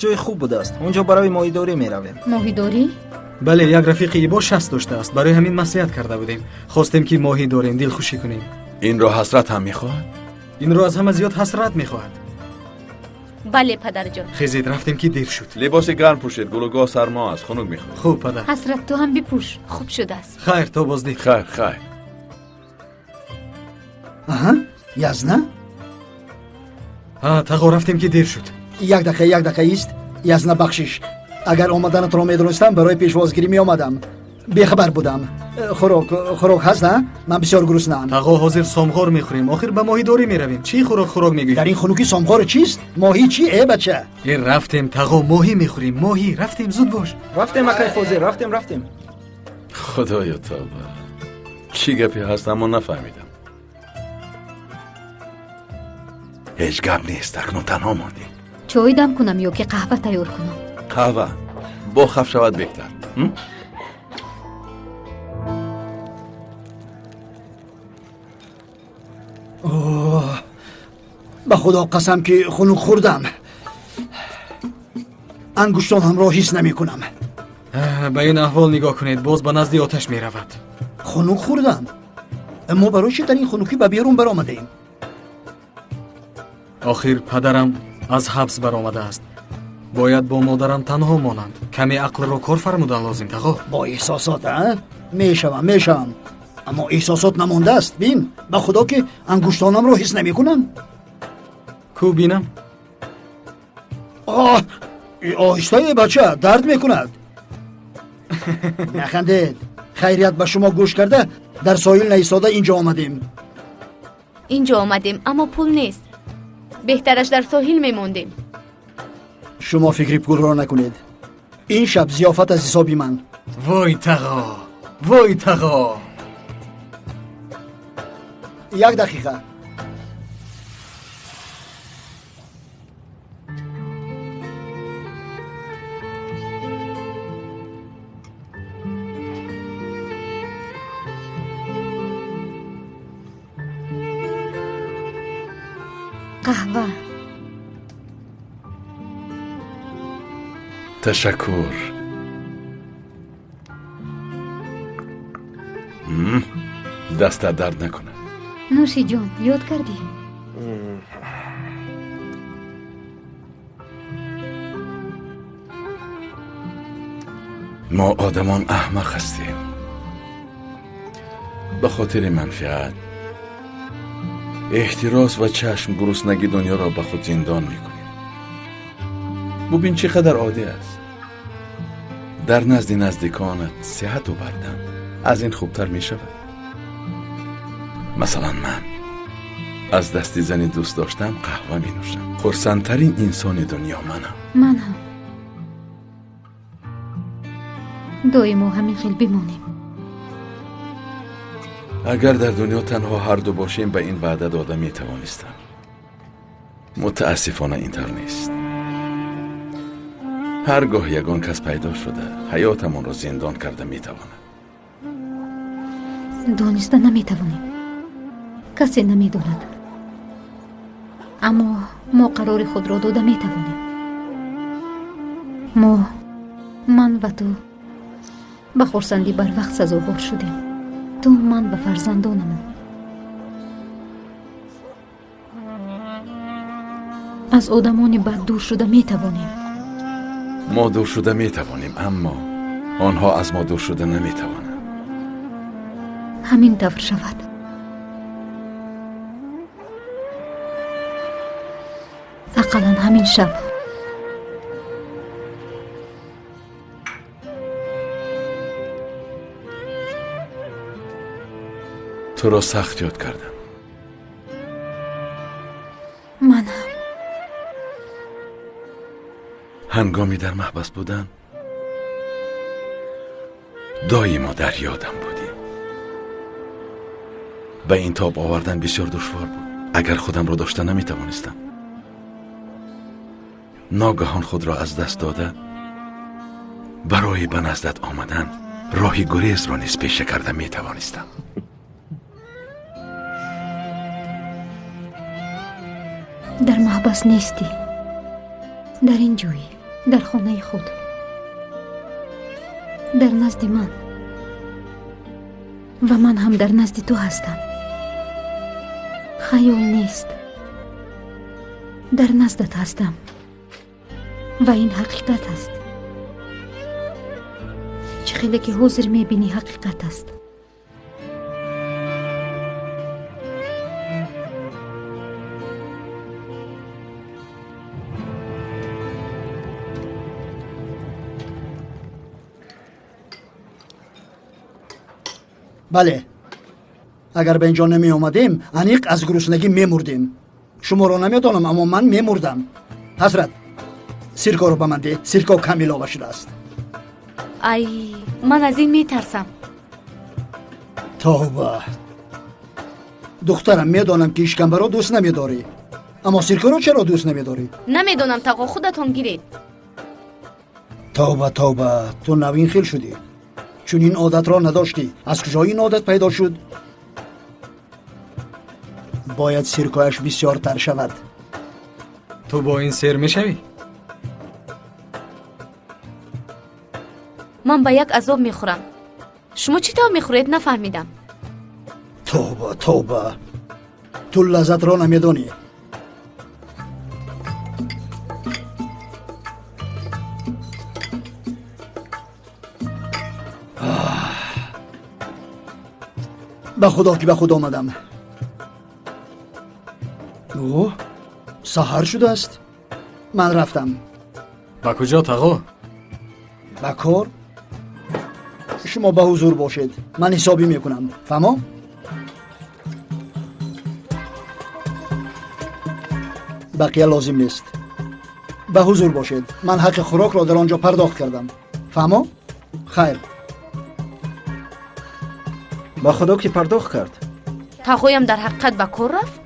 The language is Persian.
جای خوب بوده است. اونجا برای ماهیداری میرویم. ماهیداری؟ بله، یک رفیق ایبا 60 داشته است. برای همین مصلحت کرده بودیم. خواستیم که ماهی داریم دل خوشی کنیم. این رو حسرت هم میخواد؟ این رو از همه زیاد حسرت میخواهد. بله پدر جان. خیزید رفتیم که دیر شد. لباس گرم پوشید، گل و گاه سرما است، خنک میخواد. خوب پدر. حسرت تو هم بپوش، خوب شده است. خیر تا بازدید. خیر. آها، یزنه؟ تقو رفتیم که دیر شد. یک دقیقه است. یزنه بخشش. اگر آمدنت را میدونستم برای پیشوازگیری می آمدم. بیخبر بودم. خوراک هست نه؟ من بسیار گرسنه‌ام. تقو حاضر سامغور میخوریم. آخر به ماهی داری میرویم. چی خوراک میگی؟ در این خنوکی سامغور چیست؟ ماهی چی ای بچه؟ این رفتیم تقو ماهی میخوریم. ماهی رفتیم زود باش. رفتیم اکای فوزی رفتیم. خدایا توبه. چی گپی هست اما نفهمیدم. هیچ گپ نیست، اکنون تنها ماندیم. چای دم کنم یا که قهوه تیار کنم؟ قهوه با خف شود بهتر. به خدا قسم که خنک خوردم. انگشتان هم را حس نمی کنم. به این احوال نگاه کنید، باز به نزد آتش می رود. خنک خوردم. اما برای چی در این خنکی به بیرون برآمده ایم؟ آخر پدرم از حبس برآمده است. باید با مادرم تنها مانند. کمی عقل را کار فرمودن لازم تقو. با احساسات میشوم. اما احساسات نمانده است. بین به خدا که انگشتانم را حس نمی کنم. کو بینم؟ آهسته بچه درد میکند. نخندید. خیریت به شما گوش کرده در ساحل نایستاده اینجا آمدیم اما پول نیست. بهترش در ساحل میموندیم. شما فکری پول را نکنید. این شب ضیافت از حسابی من. وای تقا. یک دقیقه. قهوه. تشکر. دست درد نکنه. نوشی جان یاد کردی؟ ما آدمان احمق هستیم. به خاطر منفعت، احتراس و چشم گرسنگی دنیا را به خود زندان میکنیم. ببین چقدر عادی است. در نزد نزدیکانت صحت و بدن از این خوبتر میشود. مثلا من از دست زنی دوست داشتم قهوه می نوشم. خرسندترین انسان دنیا من هم دائما همین خیل بمانیم. اگر در دنیا تنها هر دو باشیم به این وعده داده می توانستم. متاسفانه اینطور نیست. هرگاه یگان کس پیدا شده حیاتمان را زندان کرده می تواند. دانسته نمی توانیم. کسی نمی داند. اما ما قرار خود را داده می توانیم. من و تو به خرسندی بر وقت سزاوار شدیم. تو من و فرزندانم. از آدمان بد دور شده می توانیم. ما دور شده می توانیم اما آنها از ما دور شده نمی توانند. همین طور شود. اقلا همین شب. تو را سخت یاد کردم. منم. هنگامی در محبس بودن دائما در یادم بودی. به این تاب آوردن بسیار دشوار بود. اگر خودم را داشته نمی توانستم. ناگهان خود را از دست داده برای به نزدت آمدن راهی گریز را نیز پیشه کرده می توانستم. در محبس نیستی. در این جایی. در خانه خود، در نزد من و من هم در نزد تو هستم. خیال نیست، در نزدت هستم و این حقیقت است. چه خیلی که حضور میبینی حقیقت است. بله، اگر به اینجا نمی آمدیم انیق از گرسنگی میمردیم. شما را نمیدانم اما من میمردم. حضرت، سیرکا رو به من ده. سیرکا کمی لابه شده است. ای من از این میترسم. توبه. دخترم میدانم که اشکمبه را دوست نمیداری، اما سیرکا رو چرا دوست نمیداری؟ نمیدونم تقا، خودتون گیرید. توبه توبه، تو نوین خیل شدی. چون این عادت را نداشتی. از کجا این عادت پیدا شد؟ باید سیرکایش بسیار تر شود. تو با این سیر میشوی؟ من به یک عذاب میخورم. شما چی تا میخورید نفهمیدم. توبه توبه، تو لذت را نمیدانی. به خدا که به خود آمدم. اوه، سحر شده است. من رفتم. با کجا تقا؟ به کار. شما به حضور باشید، من حسابی میکنم. فهمو؟ بقیه لازم نیست. به حضور باشید، من حق خوراک را در آنجا پرداخت کردم. فهمو؟ خیر. با خدا که پرداخت کرد. تقایم در حقیقت به کار رفت.